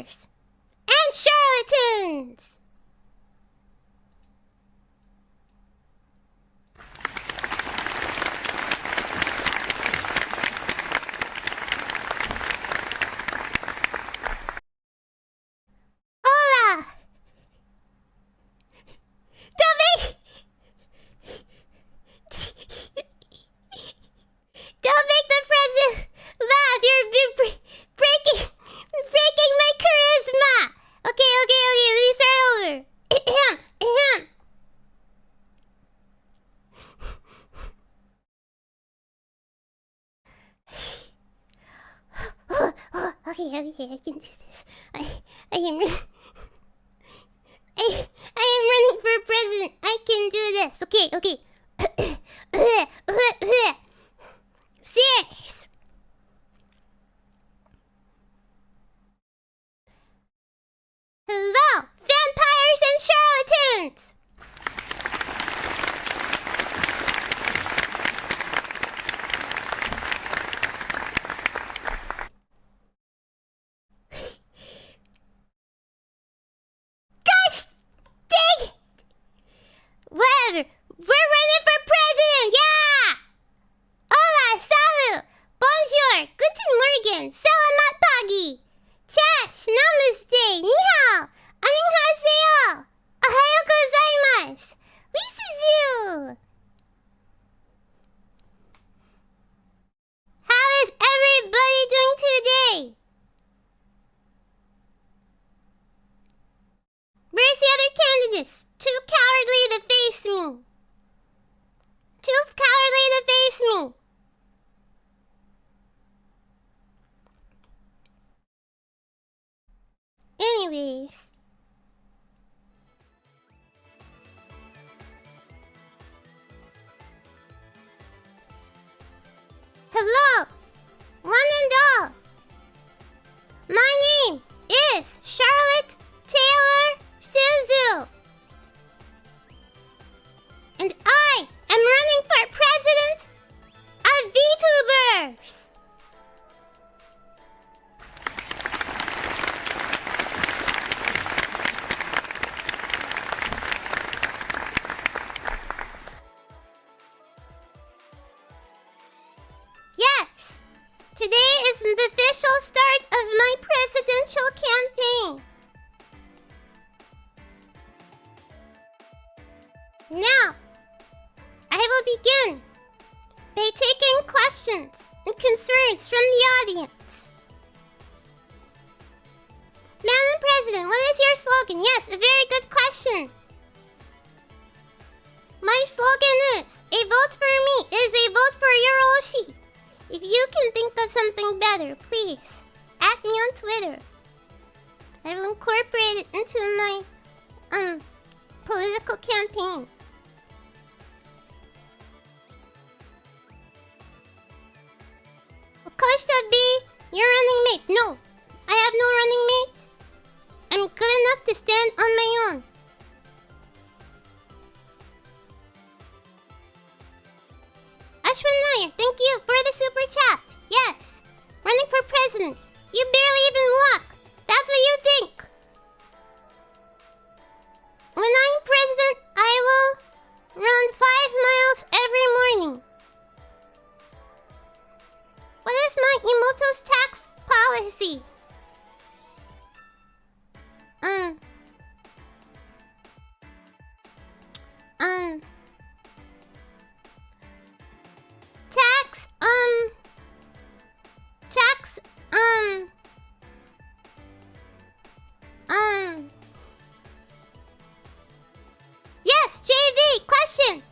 VTubers and charlatans. Hola. Don't make the president laugh. You're breaking my charisma. Okay. Let me start over. Okay, I can do this. I am running for president. I can do this. Okay. Serious. Hello, vampires and charlatans. Gosh dang it! Whatever. We're running for president, yeah! Hola, salut, bonjour, guten morgen, salamat pagi, chat, namaste, ni hao, annyeonghaseyo, ohayo gozaimasu, w'iっスズ. How is everybody doing today? Where's the other candidates? Too cowardly to face me. Anyways. Hello, one and all. My name is Charlotte Suzu. And I am running for president of VTubers. Yes, today is the official start of my presidential campaign. Now, I will begin by taking questions and concerns from the audience. Madam President, what is your slogan? Yes, a very good question. My slogan is, a vote for me is a vote for your Oshi. If you can think of something better, please, at me on Twitter. I will incorporate it into my, political campaign. Coach to be your running mate. No, I have no running mate. I'm good enough to stand on my own. Ashwin Nair, thank you for the super chat. Yes, running for president. You barely even walk. That's what you think. When I'm president, I will run 5 miles every morning. What is my Emoto's tax policy? Yes, JV, question.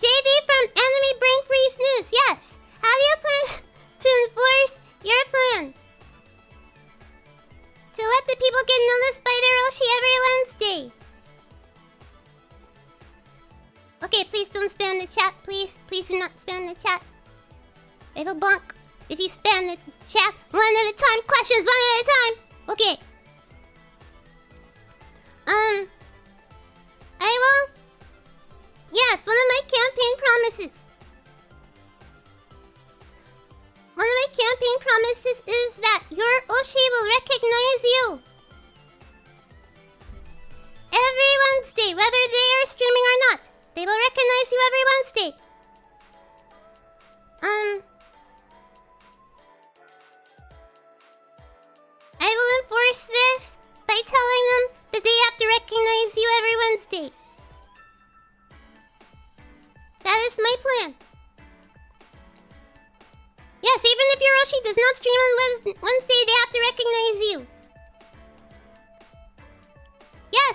JV from Enemy Brain Freeze News, yes. How do you plan to enforce your plan? To let the people get noticed by their Roshi every Wednesday. Okay, please don't spam the chat, please. Please do not spam the chat. It'll bonk if you spam the chat one at a time. Questions one at a time. Okay. I will... Yes, one of my campaign promises. One of my campaign promises is that your Oshi will recognize you Every Wednesday, whether they are streaming or not. They will recognize you every Wednesday. I will enforce this by telling them that they have to recognize you every Wednesday. That is my plan. Yes, even if your Roshi does not stream on Wednesday, they have to recognize you.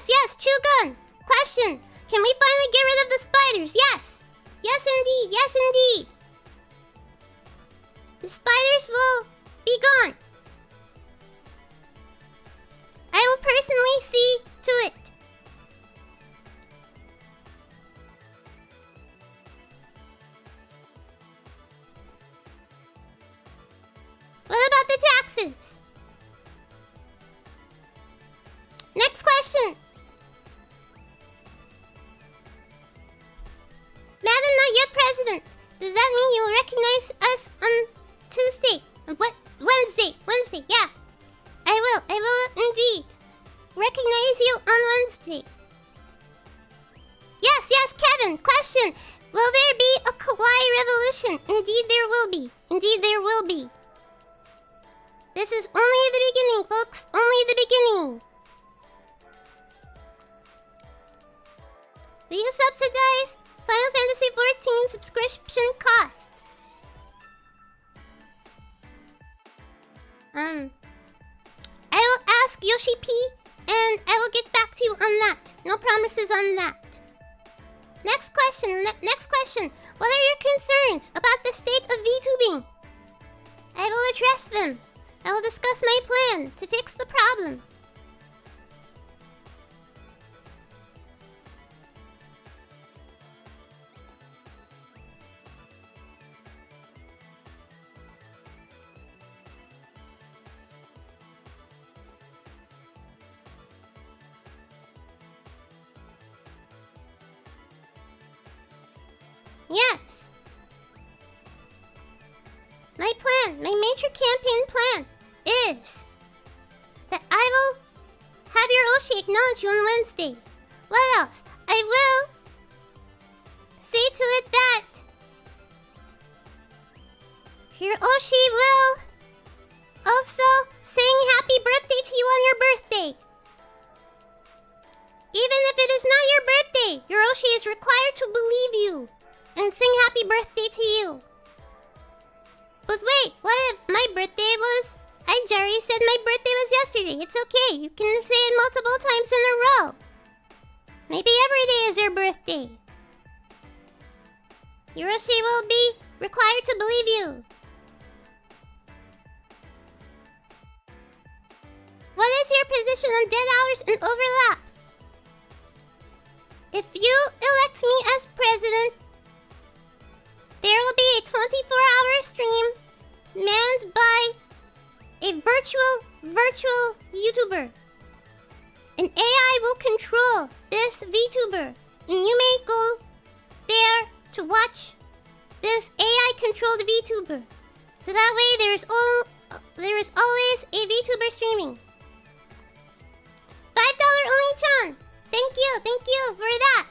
Yes, Chugun. Question. Can we finally get rid of the spiders? Yes. Yes, indeed. The spiders will be gone. I will personally see to it. What about the taxes? Next question. Madam Not Yet President, does that mean you will recognize us on Tuesday? What? Wednesday, yeah. I will indeed recognize you on Wednesday. Yes, Kevin, question. Will there be a Kawaii revolution? Indeed there will be. This is only the beginning, folks. Only the beginning. Will you subsidize Final Fantasy XIV subscription costs? I will ask Yoshi P, and I will get back to you on that. No promises on that. Next question. What are your concerns about the state of VTubing? I will address them. I will discuss my plan to fix the problem. Yes. My major campaign plan is that I will have your Oshi acknowledge you on Wednesday. What else? I will say to it that your Oshi will also sing happy birthday to you on your birthday. Even if it is not your birthday, your Oshi is required to believe you and sing happy birthday to you. But wait, what if my birthday was... Jerry said my birthday was yesterday. It's okay, you can say it multiple times in a row. Maybe every day is your birthday. Yoshi will be required to believe you. What is your position on dead hours and overlap? If you elect me as president, there will be a 24-hour stream manned by a virtual YouTuber. An AI will control this VTuber, and you may go there to watch this AI-controlled VTuber. So that way there is always a VTuber streaming. $5 only, Chan. Thank you for that.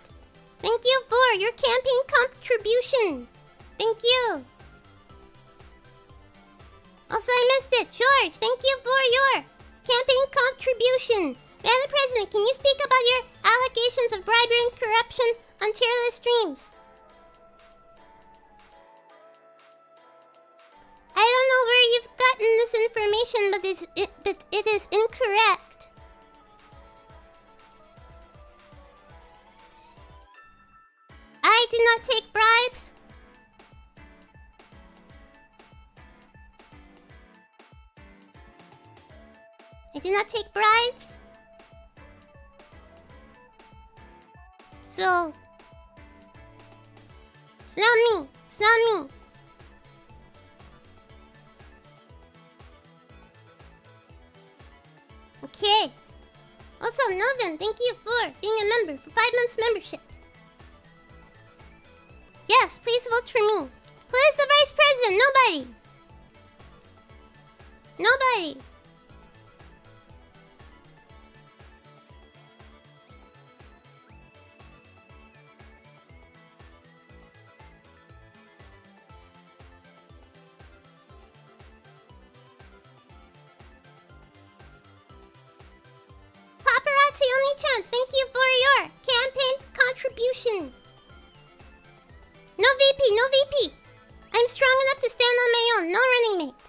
Thank you for your campaign contribution. Thank you. Also, I missed it. George, thank you for your campaign contribution. Madam President, can you speak about your allegations of bribery and corruption on tier-list streams? I don't know where you've gotten this information, but it is incorrect. I do not take bribes. I do not take bribes. So, it's not me. It's not me. Okay. Also, Novin, thank you for being a member for 5 months membership. Yes, please vote for me. Who is the vice president? Nobody. Nobody. Oni-chan, thank you for your campaign contribution. No VP, no VP. I'm strong enough to stand on my own. No running mate.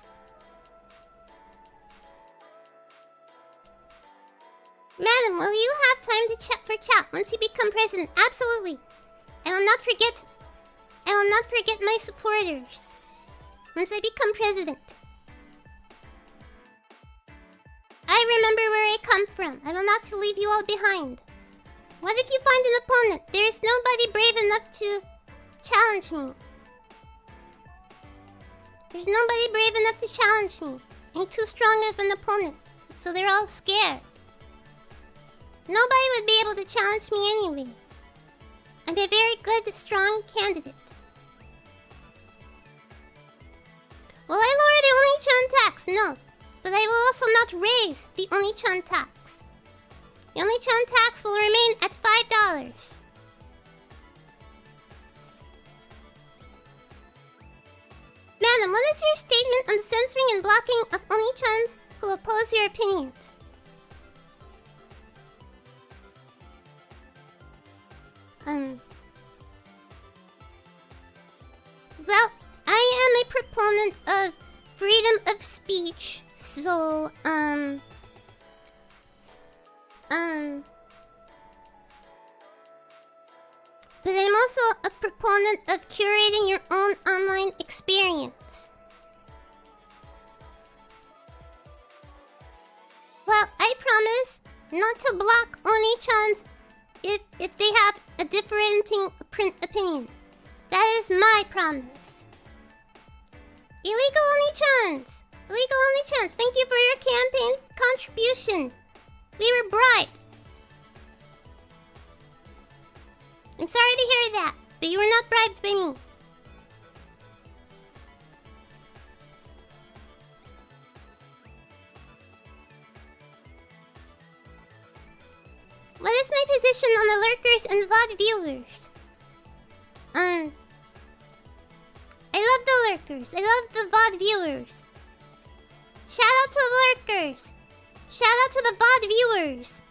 Madam, will you have time to chat for chat once you become president? Absolutely. I will not forget my supporters once I become president. I remember where I come from. I will not leave you all behind. What if you find an opponent? There is nobody brave enough to challenge me. There's nobody brave enough to challenge me. I'm too strong of an opponent, so they're all scared. Nobody would be able to challenge me anyway. I'm a very good, strong candidate. Will I lower the Oni-chan tax? No. But I will also not raise the Oni-chan tax. The Oni-chan tax will remain at $5. Madam, what is your statement on the censoring and blocking of Oni-chans who oppose your opinions? Well, I am a proponent of freedom of speech, so, but I'm also a proponent of curating your own online experience. Well, I promise not to block Oni-chans if they have a differing opinion. That is my promise. Illegal Oni-chans! Illegal Oni-chans, thank you for your campaign contribution. We were bribed. I'm sorry to hear that, but you were not bribed by me. What is my position on the lurkers and VOD viewers? I love the lurkers. I love the VOD viewers. Shout out to the lurkers. Shout out to the VOD viewers.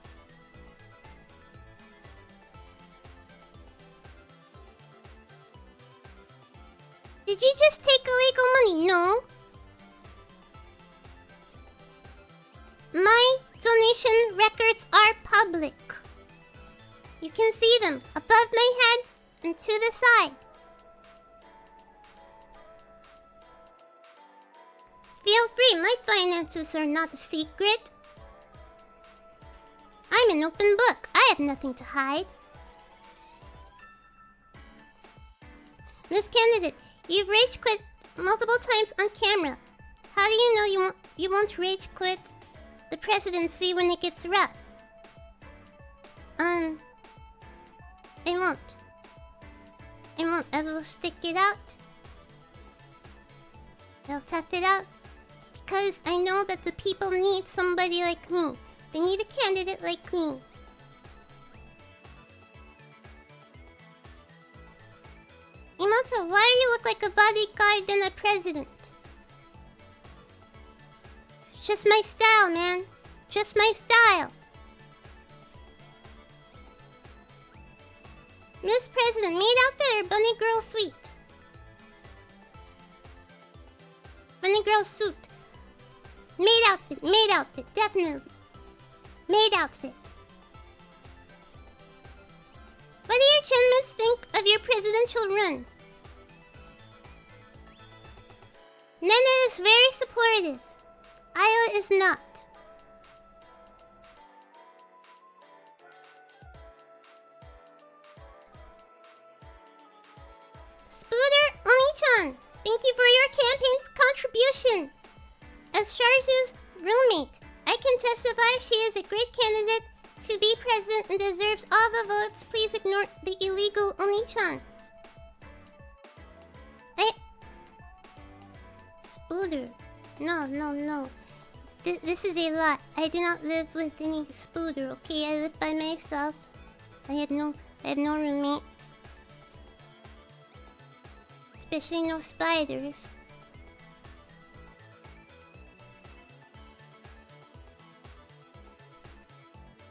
Did you just take illegal money? No. My donation records are public. You can see them above my head and to the side. Feel free, my finances are not a secret. I'm an open book. I have nothing to hide. Miss Candidate, you've rage quit multiple times on camera. How do you know you won't rage quit the presidency when it gets rough? I won't. I will stick it out. I'll tough it out. Because I know that the people need somebody like me. They need a candidate like me. Imoto, why do you look like a bodyguard than a president? It's just my style, man. Just my style. Miss President, maid outfit or bunny girl suite? Bunny girl suit. Maid outfit, definitely. Maid outfit. What do your chinmates think of your presidential run? Nene is very supportive. Ayla is not. Spooter Oni-chan, thank you for your campaign contribution. As Sharzu's roommate, I can testify she is a great candidate to be president and deserves all the votes. Please ignore the illegal Oni-chans. Spooter. No. This is a lie. I do not live with any spooter, okay? I live by myself. I have no roommates. Especially no spiders.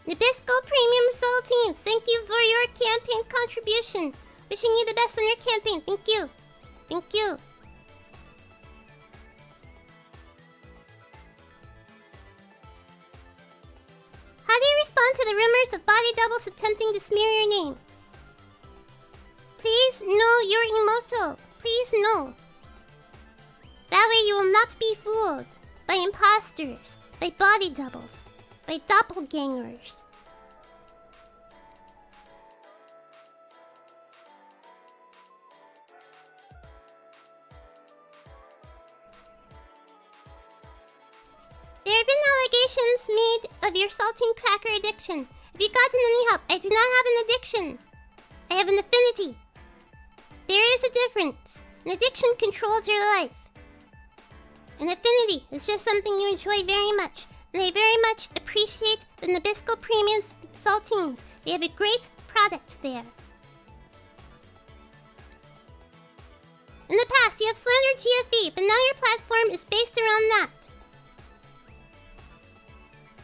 Nabisco Premium Saltines, thank you for your campaign contribution. Wishing you the best on your campaign. Thank you. Thank you. How do you respond to the rumors of body doubles attempting to smear your name? Please know your emoto. Please know. That way you will not be fooled by imposters, by body doubles, by doppelgangers. There have been allegations made of your saltine cracker addiction. Have you gotten any help? I do not have an addiction. I have an affinity. There is a difference. An addiction controls your life. An affinity is just something you enjoy very much. And I very much appreciate the Nabisco Premium Saltines. They have a great product there. In the past, you have slandered GFE, but now your platform is based around that.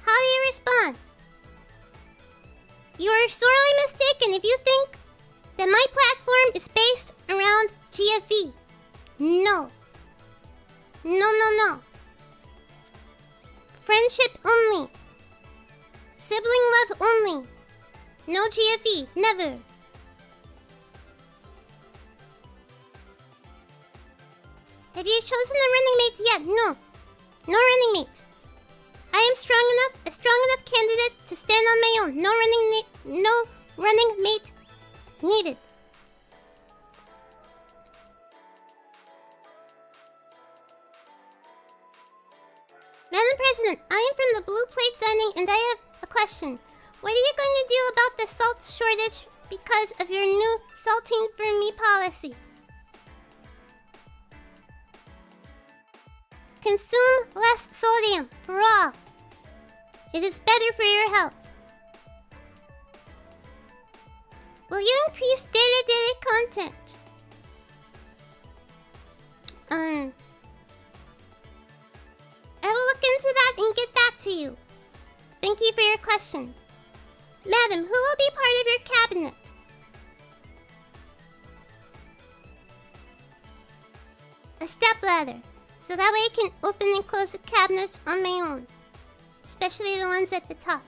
How do you respond? You are sorely mistaken if you think that my platform is based around GFE. No. No, no, no. Friendship only. Sibling love only. No GFE, never. Have you chosen a running mate yet? No. No running mate. I am a strong enough candidate to stand on my own. No running mate needed. Madam President, I am from the Blue Plate Dining and I have a question. What are you going to do about the salt shortage because of your new saltine for me policy? Consume less sodium for all. It is better for your health. Will you increase daily content? I will look into that and get back to you. Thank you for your question. Madam, who will be part of your cabinet? A stepladder, so that way I can open and close the cabinets on my own. Especially the ones at the top.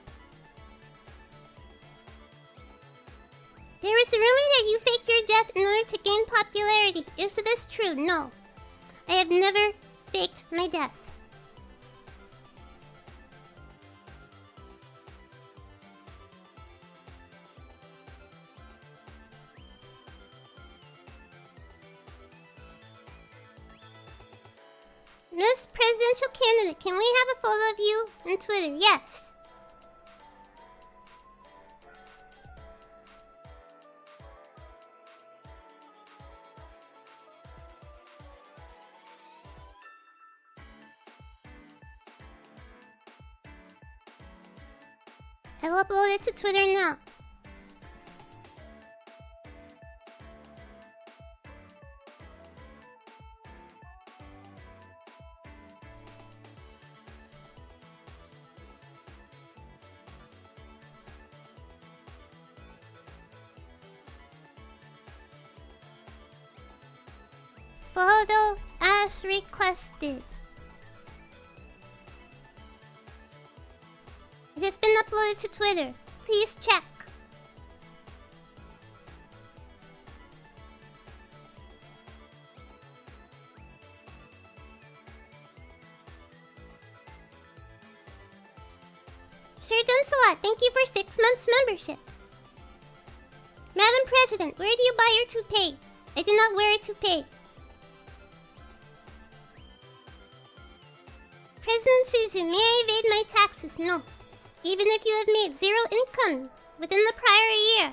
There is a rumor that you fake your death in order to gain popularity. Is this true? No. I have never faked my death. Miss Presidential Candidate, can we have a photo of you on Twitter? Yes. I will upload it to Twitter now. Photo as requested. It has been uploaded to Twitter. Please check. Sir Dunsalot, thank you for 6 months membership. Madam President, where do you buy your toupee? I do not wear a toupee. President Suzu, may I evade my taxes? No. Even if you have made 0 income within the prior year.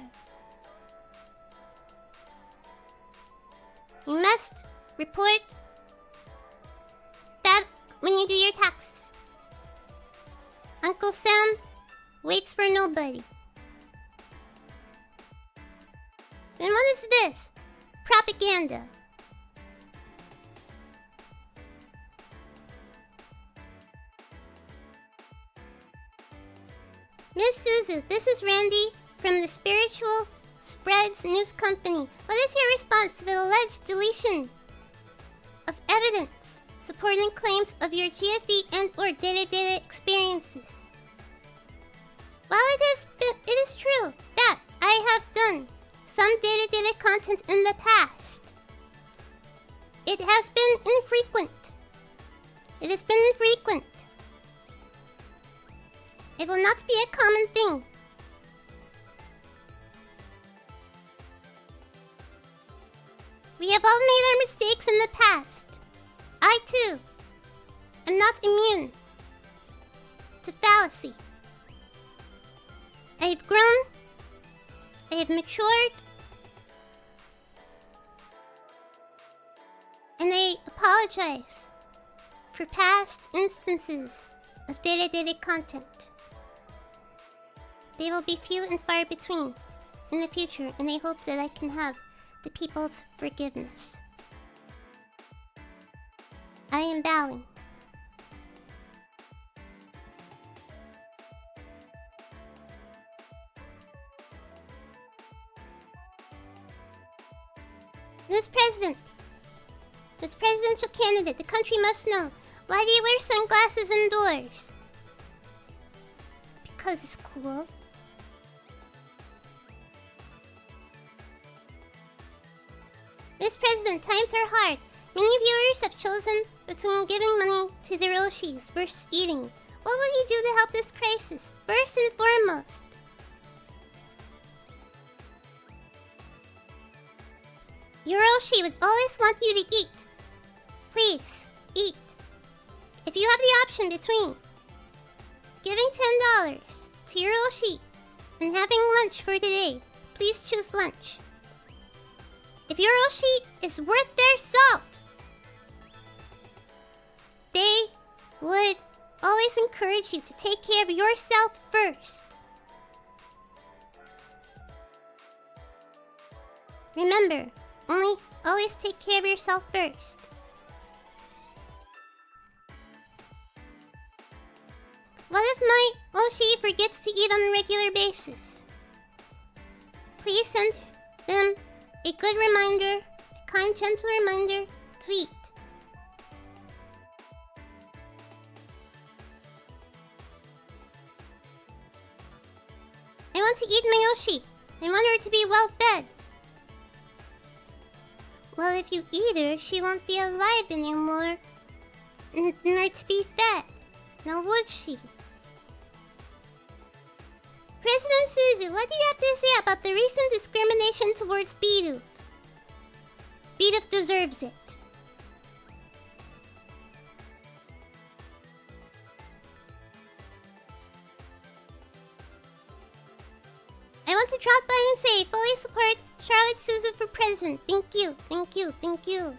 You must report that when you do your taxes. Uncle Sam waits for nobody. And what is this? Propaganda. Miss Suzu, this is Randy from the Spiritual Spreads News Company. What is your response to the alleged deletion of evidence supporting claims of your GFE and or data experiences? While it is true that I have done some data content in the past, it has been infrequent. It has been infrequent. It will not be a common thing. We have all made our mistakes in the past. I too am not immune to fallacy. I have grown. I have matured. And I apologize for past instances of data content. They will be few and far between in the future, and I hope that I can have the people's forgiveness. I am bowing. Ms. President, Ms. Presidential Candidate, the country must know. Why do you wear sunglasses indoors? Because it's cool. Ms. President, times are hard. Many viewers have chosen between giving money to the Roshis versus eating. What will you do to help this crisis? First and foremost, your Roshi would always want you to eat. Please, eat. If you have the option between giving $10 to your Roshi and having lunch for today, please choose lunch. If your Roshi is worth their salt, they would always encourage you to take care of yourself first. Remember, always take care of yourself first. What if my Oshi forgets to eat on a regular basis? Please send them a good reminder, a kind, gentle reminder to eat. I want to eat my Oshi. I want her to be well fed. Well, if you eat her, she won't be alive anymore, nor to be fed. Now would she? President Suzu, what do you have to say about the recent discrimination towards Bidoof? Bidoof deserves it. I want to drop by and say, fully support Charlotte Suzu for president. Thank you, thank you, thank you.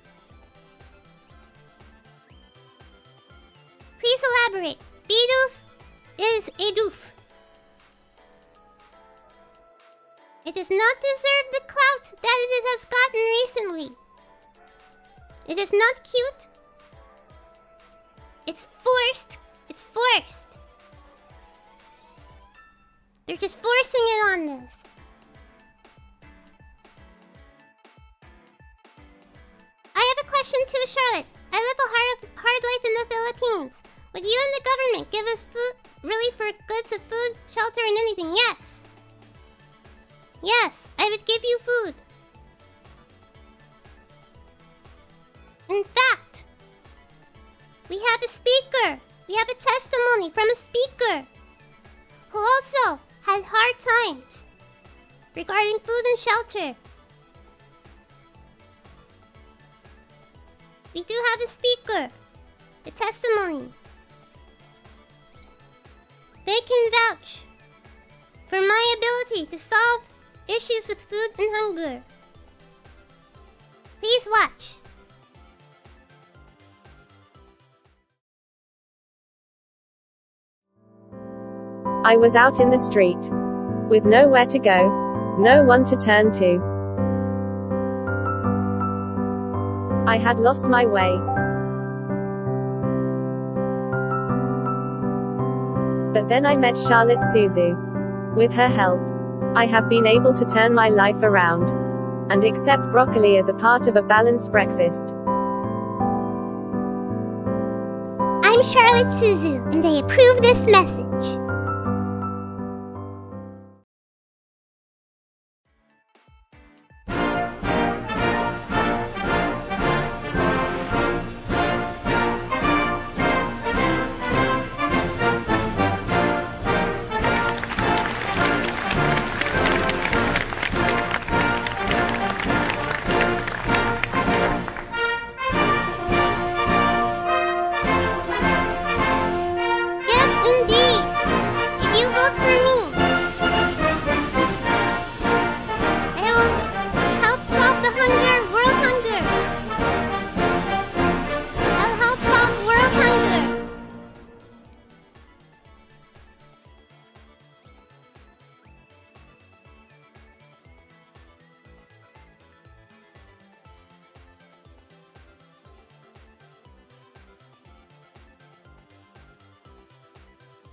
Please elaborate. Bidoof is a doof. It does not deserve the clout that it has gotten recently. It is not cute. It's forced. It's forced. They're just forcing it on us. I have a question too, Charlotte. I live a hard life in the Philippines. Would you and the government give us food, really for goods of food, shelter, and anything? Yes. Yes, I would give you food. In fact, we have a speaker. We have a testimony from a speaker who also had hard times regarding food and shelter. We do have a speaker, a testimony. They can vouch for my ability to solve issues with food and hunger. Please watch. I was out in the street, with nowhere to go, no one to turn to. I had lost my way. But then I met Charlotte Suzu. With her help, I have been able to turn my life around and accept broccoli as a part of a balanced breakfast. I'm Charlotte Suzu, and I approve this message.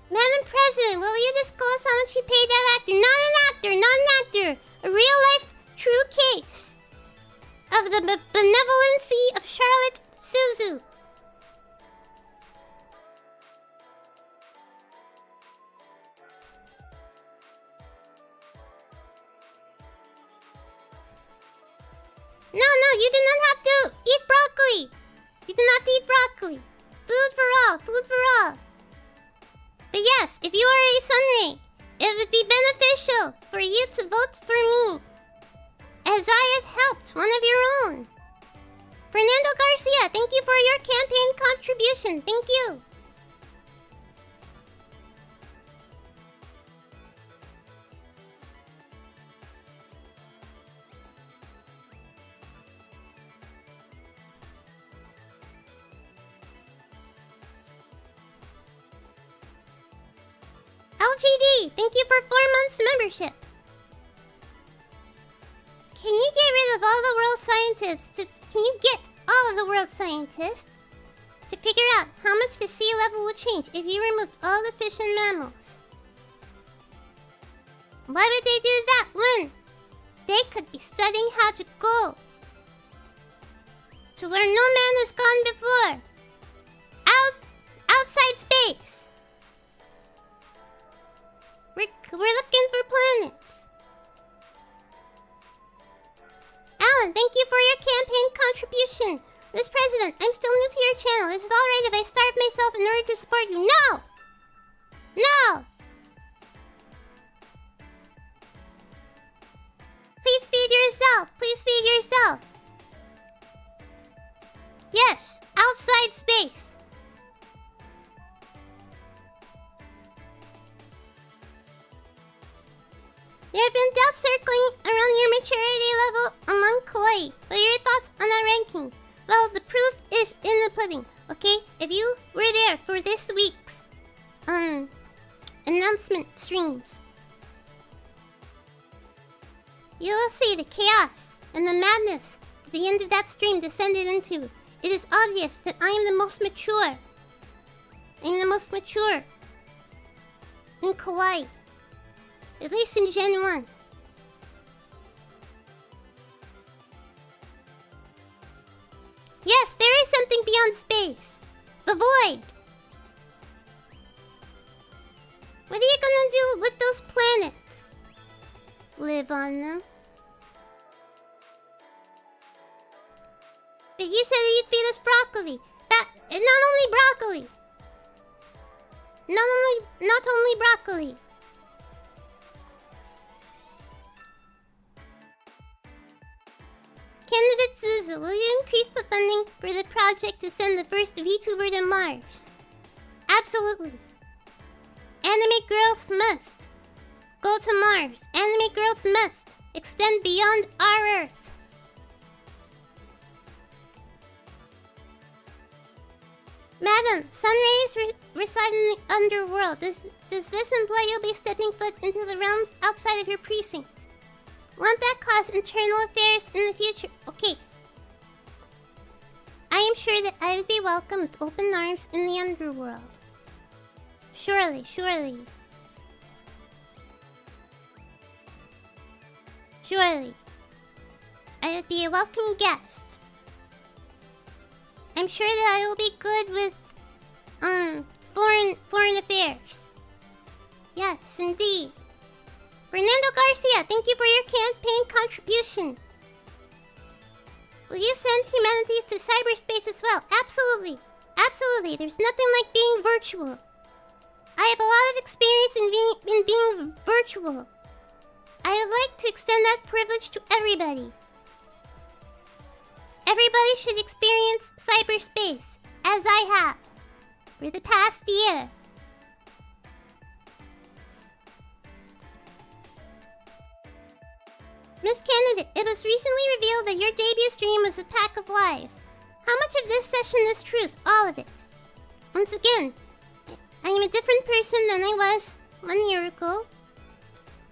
Madam President, will you disclose how much you paid that actor? Not an actor, not an actor. A real-life, true case of the benevolency of Charlotte Suzu. No, you do not have to eat broccoli. You do not eat broccoli. Food for all, food for all. But yes, if you are a sunray, it would be beneficial for you to vote for me, as I have helped one of your own. Fernando Garcia, thank you for your campaign contribution. Thank you. LGD, thank you for 4 months membership. Can you get rid of all the world scientists? Can you get all of the world scientists to figure out how much the sea level would change if you removed all the fish and mammals? Why would they do that when they could be studying how to go to where no man has gone before? Outside space. We're looking for planets. Alan, thank you for your campaign contribution. Ms. President, I'm still new to your channel. Is it alright if I starve myself in order to support you? No! No! Please feed yourself. Please feed yourself. Yes, outside space. There have been doubts circling around your maturity level among Kawaii. What are your thoughts on that ranking? Well, the proof is in the pudding, okay? If you were there for this week's announcement streams, you will see the chaos and the madness that the end of that stream descended into. It is obvious that I am the most mature. I am the most mature in Kawaii. At least in Gen 1. Yes, there is something beyond space. The void. What are you gonna do with those planets? Live on them? But you said that you'd feed us broccoli. And not only broccoli. Not only broccoli. Candidate Suzu, will you increase the funding for the project to send the first VTuber to Mars? Absolutely. Anime girls must go to Mars. Anime girls must extend beyond our Earth. Madam, sun rays reside in the underworld. Does this imply you'll be stepping foot into the realms outside of your precinct? Won't that cause internal affairs in the future? Okay. I am sure that I would be welcome with open arms in the underworld. Surely, surely. Surely. I would be a welcome guest. I'm sure that I will be good with foreign affairs. Yes, indeed. Fernando Garcia, thank you for your campaign contribution. Will you send humanity to cyberspace as well? Absolutely. Absolutely. There's nothing like being virtual. I have a lot of experience in being virtual. I would like to extend that privilege to everybody. Everybody should experience cyberspace, as I have, for the past year. Miss Candidate, it was recently revealed that your debut stream was a pack of lies. How much of this session is truth? All of it. Once again, I am a different person than I was 1 year ago.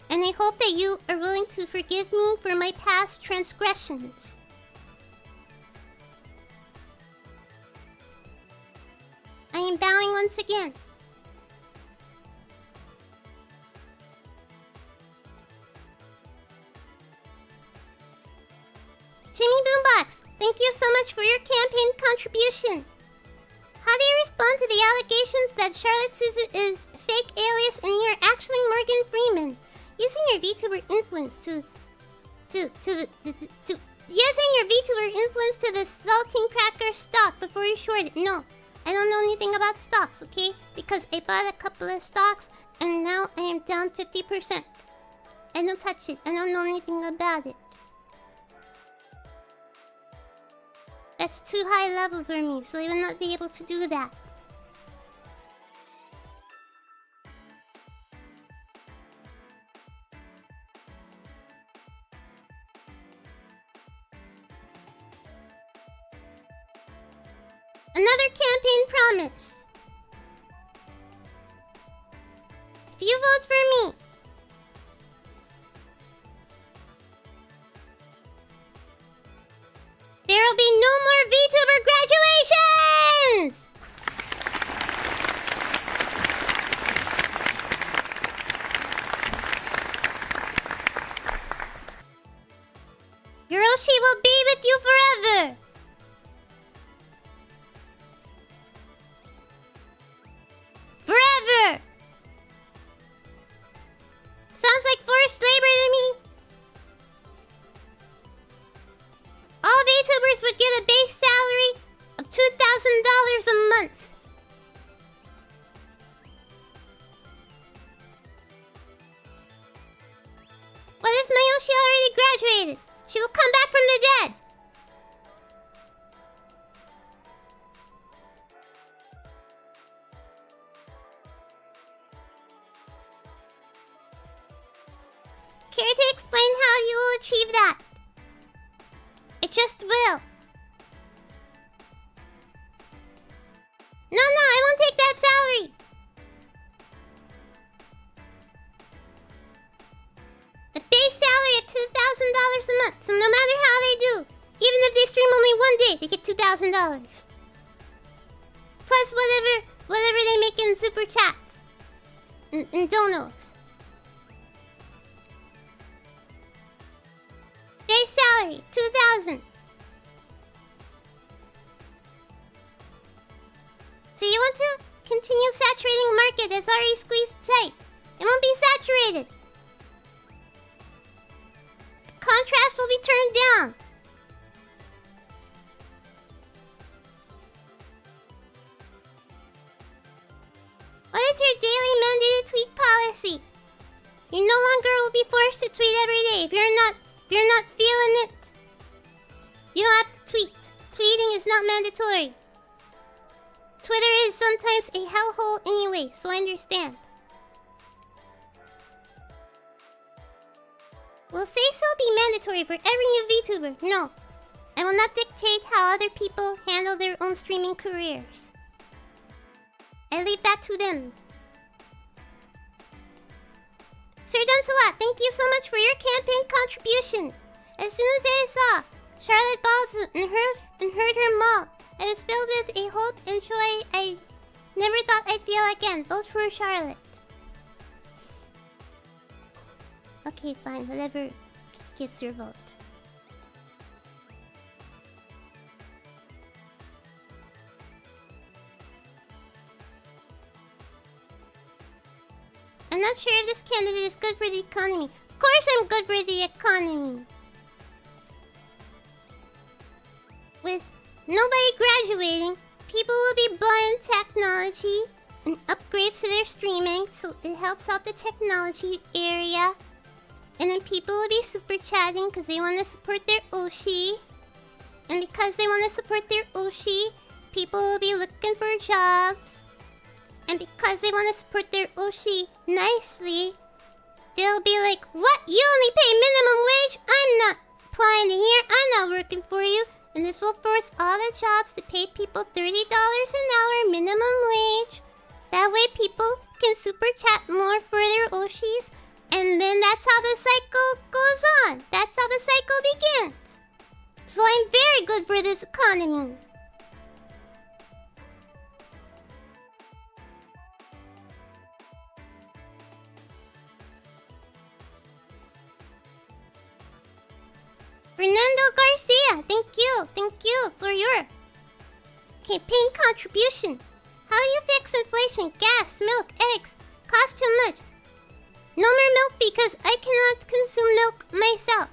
And I hope that you are willing to forgive me for my past transgressions. I am bowing once again. Jimmy Boombox, thank you so much for your campaign contribution. How do you respond to the allegations that Charlotte Suzu is a fake alias and you're actually Morgan Freeman? Using your VTuber influence to the saltine cracker stock before you short it. No, I don't know anything about stocks, okay? Because I bought a couple of stocks and now I am down 50%. I don't touch it. I don't know anything about it. That's too high level for me, so I will not be able to do that. Another campaign promise. If you vote for me, there will be no more VTuber graduations! Hiroshi will be with you forever! Forever! Sounds like forced labor to me. All VTubers would get a base salary of $2,000 a month. What if Mayoshi already graduated? She will come back from the dead. Care to explain how you will achieve that? It just will. No, I won't take that salary. The base salary of $2,000 a month. So no matter how they do, even if they stream only one day, they get $2,000. Plus whatever they make in super chats and donos. Base salary, $2,000. So you want to continue saturating the market that's already squeezed tight. It won't be saturated. The contrast will be turned down. What is your daily mandated tweet policy? You no longer will be forced to tweet every day. If you're not feeling it, you don't have to tweet. Tweeting is not mandatory. Twitter is sometimes a hellhole anyway, so I understand. Will say so be mandatory for every new VTuber? No. I will not dictate how other people handle their own streaming careers. I leave that to them. Sir Duncelot, thank you so much for your campaign contribution. As soon as I saw Charlotte Balls and heard her maul, I was filled with a hope and joy I never thought I'd feel again. Vote for Charlotte. Okay, fine, whatever. gets your vote. I'm not sure if this candidate is good for the economy. Of course I'm good for the economy. With nobody graduating, people will be buying technology and upgrades to their streaming, so it helps out the technology area. And then people will be super chatting because they want to support their Oshi. And because they want to support their Oshi, people will be looking for jobs. And because they want to support their Oshi nicely, they'll be like, what? You only pay minimum wage? I'm not applying to here. I'm not working for you. And this will force all the jobs to pay people $30 an hour minimum wage. That way people can super chat more for their Oshis. And then that's how the cycle goes on. That's how the cycle begins. So I'm very good for this economy. Fernando Garcia, thank you for your campaign contribution. How do you fix inflation? Gas, milk, eggs cost too much. No more milk because I cannot consume milk myself.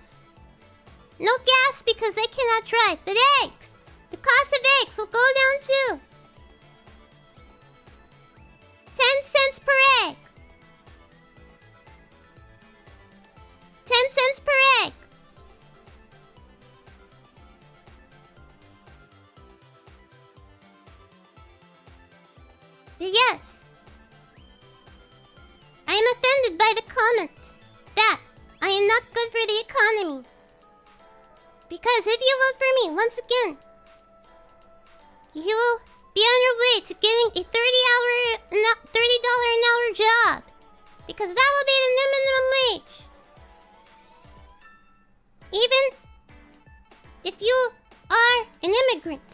No gas because I cannot drive, but eggs! The cost of eggs will go down too. 10 cents per egg. 10 cents per egg. Yes. I am offended by the comment that I am not good for the economy. Because if you vote for me, once again, you will be on your way to getting a $30 an hour job. Because that will be the new minimum wage. Even if you are an immigrant,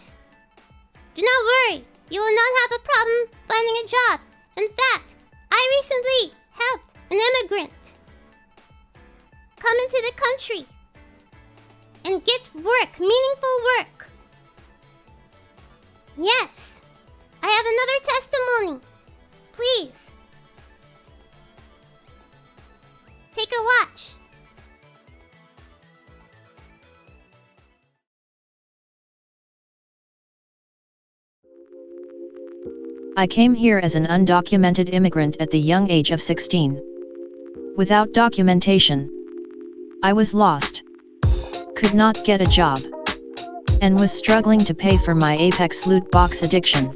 do not worry. You will not have a problem finding a job. In fact, I recently helped an immigrant come into the country and get work, meaningful work. Yes, I have another testimony. Please, take a watch. I came here as an undocumented immigrant at the young age of 16. Without documentation, I was lost, could not get a job, and was struggling to pay for my Apex loot box addiction.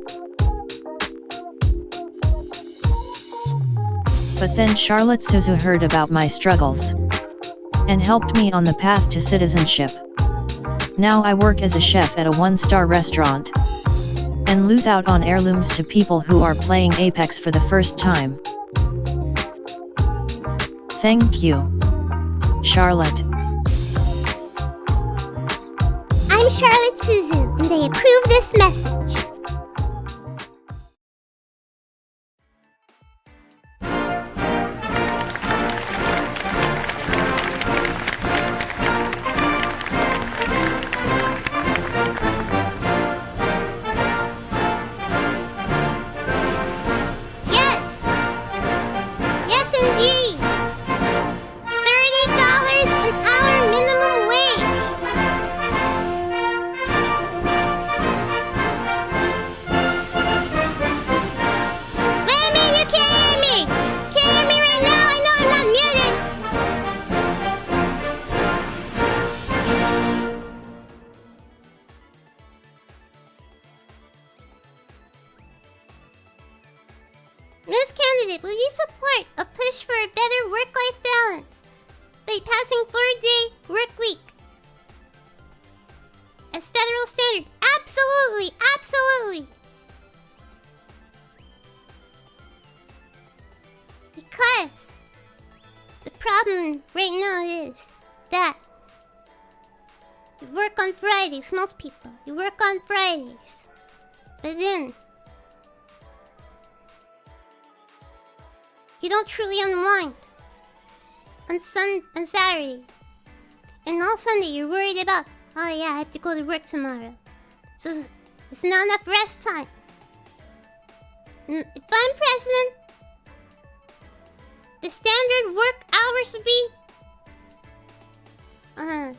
But then Charlotte Suzu heard about my struggles and helped me on the path to citizenship. Now I work as a chef at a one-star restaurant and lose out on heirlooms to people who are playing Apex for the first time. Thank you, Charlotte. I'm Charlotte Suzu, and I approve this message. Miss Candidate, will you support a push for a better work-life balance by passing 4-day work week as federal standard? Absolutely, absolutely. Because the problem right now is that you work on Fridays, most people. You work on Fridays. But then you don't truly unwind on Saturday. And all Sunday you're worried about, oh yeah, I have to go to work tomorrow. So it's not enough rest time. If I'm president, the standard work hours would be 20 hours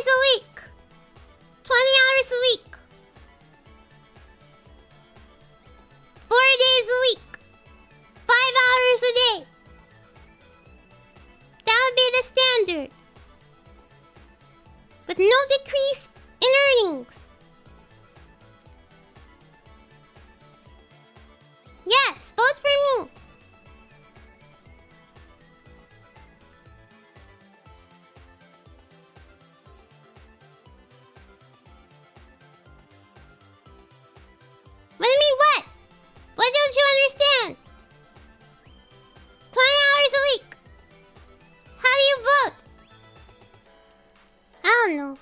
a week. 20 hours a week. 4 days a week. 5 hours a day. That would be the standard. With no decrease in earnings. Yes, vote for me. What do you mean what? What don't you understand? 20 hours a week. How do you vote? I don't know.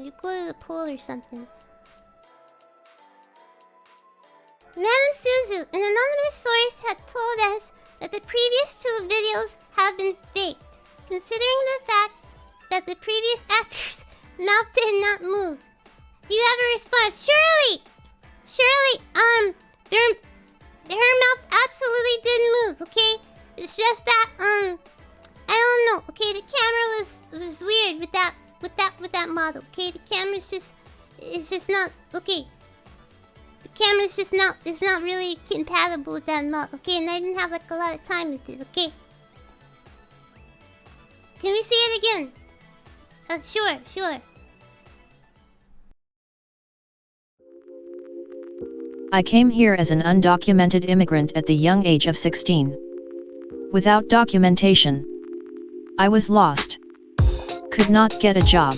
You go to the poll or something. Madam Suzu, an anonymous source had told us that the previous 2 videos have been faked, considering the fact that the previous actor's mouth did not move. Do you have a response? Surely, her mouth absolutely didn't move, okay? It's just that, I don't know, okay? The camera was weird with that model, okay? The camera's it's just not, okay? The camera's just not, it's not really compatible with that model, okay? And I didn't have like a lot of time with it, okay? Can we see it again? Sure. I came here as an undocumented immigrant at the young age of 16. Without documentation, I was lost, could not get a job,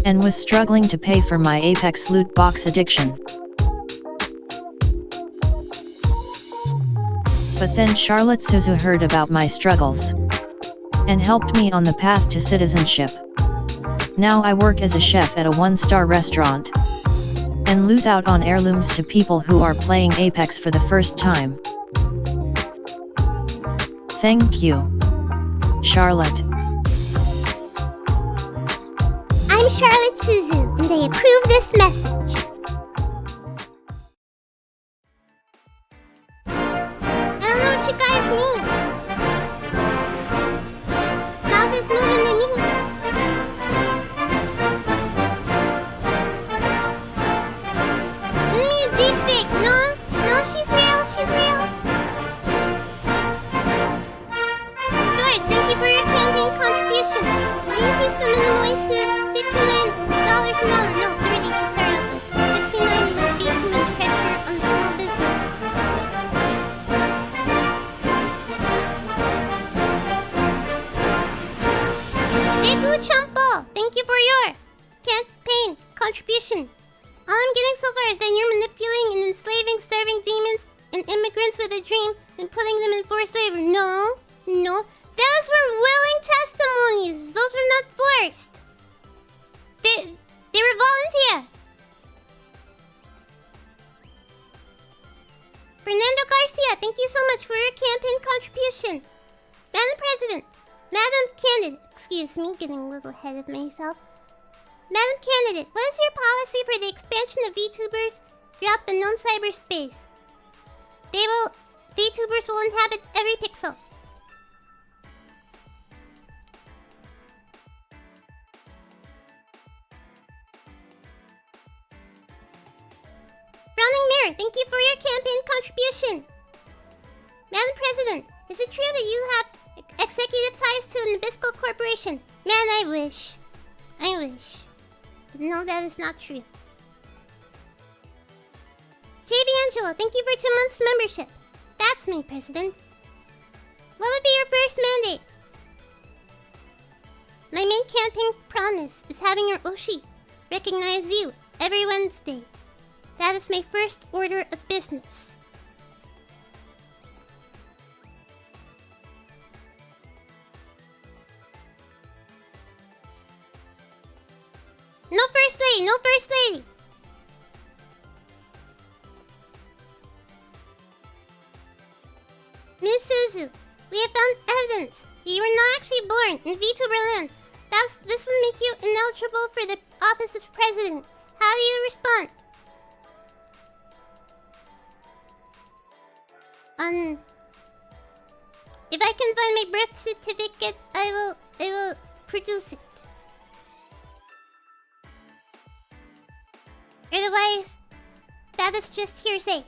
and was struggling to pay for my Apex loot box addiction. But then Charlotte Suzu heard about my struggles and helped me on the path to citizenship. Now I work as a chef at a 1-star restaurant and lose out on heirlooms to people who are playing Apex for the first time. Thank you, Charlotte. I'm Charlotte Suzu, and I approve this message. I don't know what you guys mean. Mouth is moving to me. Give me a deep fake. No, she's real. George, thank you for your campaign contribution. Will you please come in the way to $69 an hour? No, 30 to start off with. 69 would be too much pressure on small businesses. Big Blue Chump Ball, thank you for your campaign contribution. All I'm getting so far is that you're manipulating and enslaving starving demons and immigrants with a dream and putting them in forced labor. No. Those were willing testimonies. Those were not forced. They were volunteer. Fernando Garcia, thank you so much for your campaign contribution. Madam President, Madam Candidate, excuse me, getting a little ahead of myself. Madam Candidate, what is your policy for the expansion of VTubers throughout the known cyberspace? VTubers will inhabit every pixel. Browning Mirror, thank you for your campaign contribution. Madam President, is it true that you have executive ties to the Nabisco Corporation? Man, I wish. But no, that is not true. JV Angelo, thank you for 2 months membership. That's me, President. What would be your first mandate? My main campaign promise is having your Oshi recognize you every Wednesday. That is my first order of business. No first lady. Miss Suzu, We have found evidence that you were not actually born in VTuber land. This will make you ineligible for the office of president. How do you respond? If I can find my birth certificate, I will produce it. Otherwise, that is just hearsay.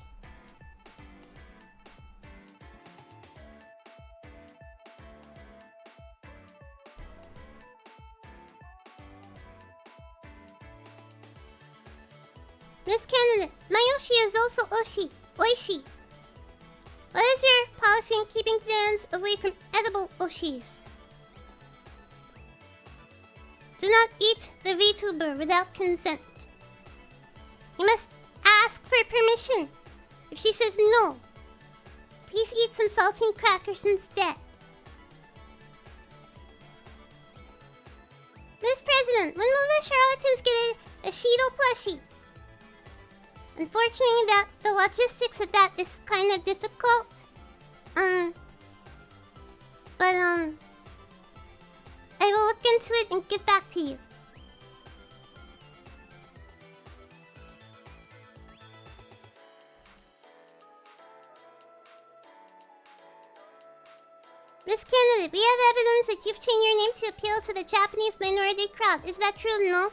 Miss Candidate, my Oshi is also Oshi. Oishi. What is your policy in keeping fans away from edible Oshis? Do not eat the VTuber without consent. You must ask for permission. If she says no, please eat some saltine crackers instead. Miss President, when will the charlatans get a Shido plushie? Unfortunately, the logistics of that is kind of difficult. I will look into it and get back to you. Miss Candidate, we have evidence that you've changed your name to appeal to the Japanese minority crowd. Is that true? No.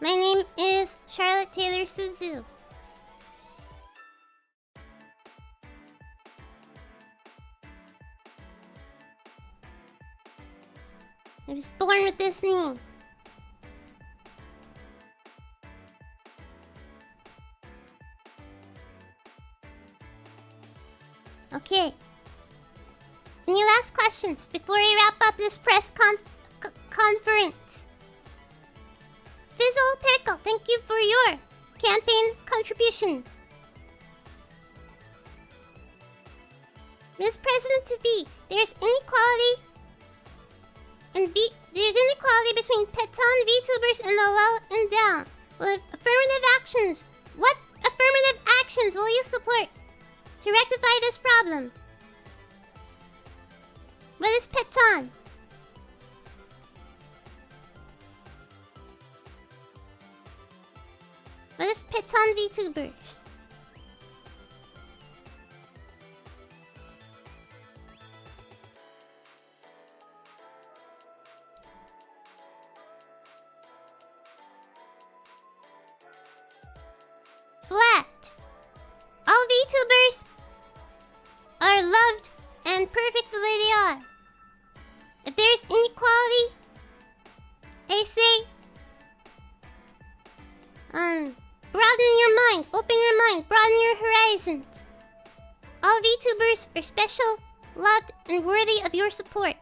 My name is Charlotte Taylor Suzu. I was born with this name. Okay. Any last questions before we wrap up this press conference? Fizzle Pickle, thank you for your campaign contribution. Miss President-to-be, there's inequality between Petan VTubers and the well and down. What affirmative actions will you support to rectify this problem? What is Petan? What is Petan VTubers? Flat. All VTubers are loved and perfect the way they are. If there's inequality, I say, broaden your mind, open your mind, broaden your horizons. All VTubers are special, loved, and worthy of your support.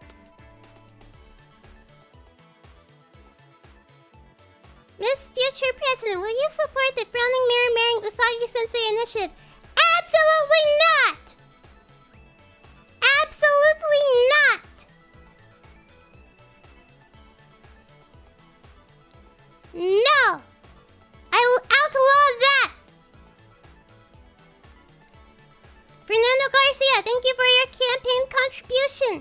Miss Future President, will you support the Frowning Mirror Marrying Usagi Sensei initiative? Absolutely not! Absolutely not! No! I will outlaw that! Fernando Garcia, thank you for your campaign contribution.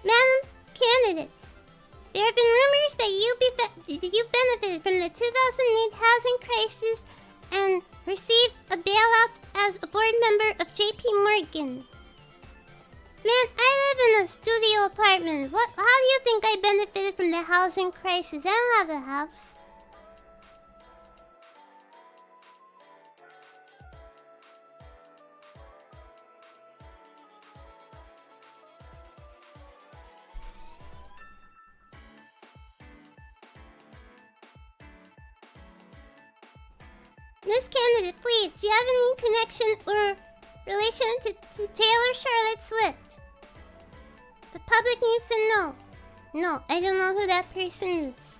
Madam Candidate, there have been rumors that you benefited from the 2008 housing crisis and received a bailout as a board member of JP Morgan. Man, I live in a studio apartment. How do you think I benefited from the housing crisis? I don't have a house. Miss Candidate, please, do you have any connection or relation to Taylor Charlotte Swift? The public needs to know. No, I don't know who that person is.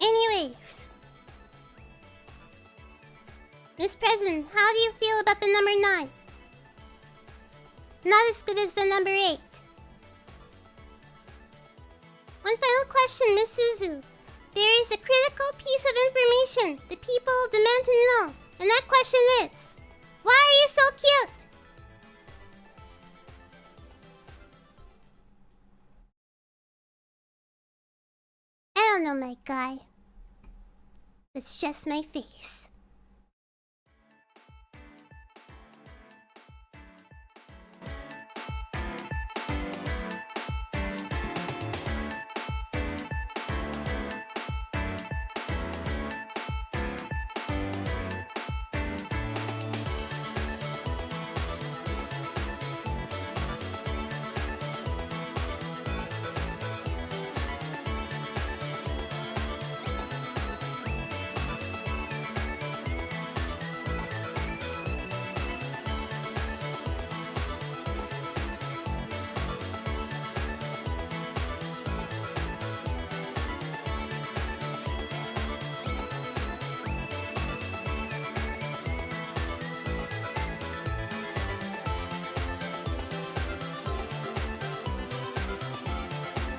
Anyways. Miss President, how do you feel about the number 9? Not as good as the number 8. One one final question, Miss Suzu. There is a critical piece of information the people demand to know, and that question is, why are you so cute? I don't know, my guy. It's just my face.